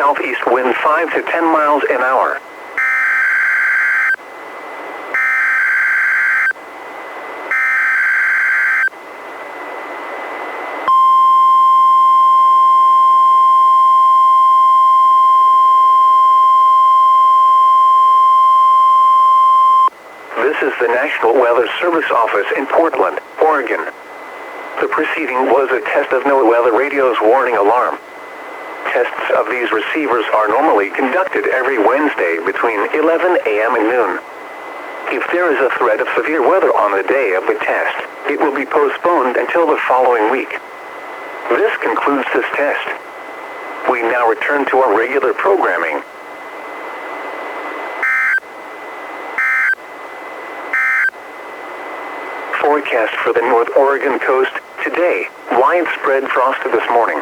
southeast wind 5 to 10 miles an hour. This is the National Weather Service Office in Portland, Oregon. The preceding was a test of NOAA Weather Radio's warning alarm. Tests of these receivers are normally conducted every Wednesday between 11 a.m. and noon. If there is a threat of severe weather on the day of the test, it will be postponed until the following week. This concludes this test. We now return to our regular programming. Forecast for the North Oregon coast. Today, widespread frost this morning.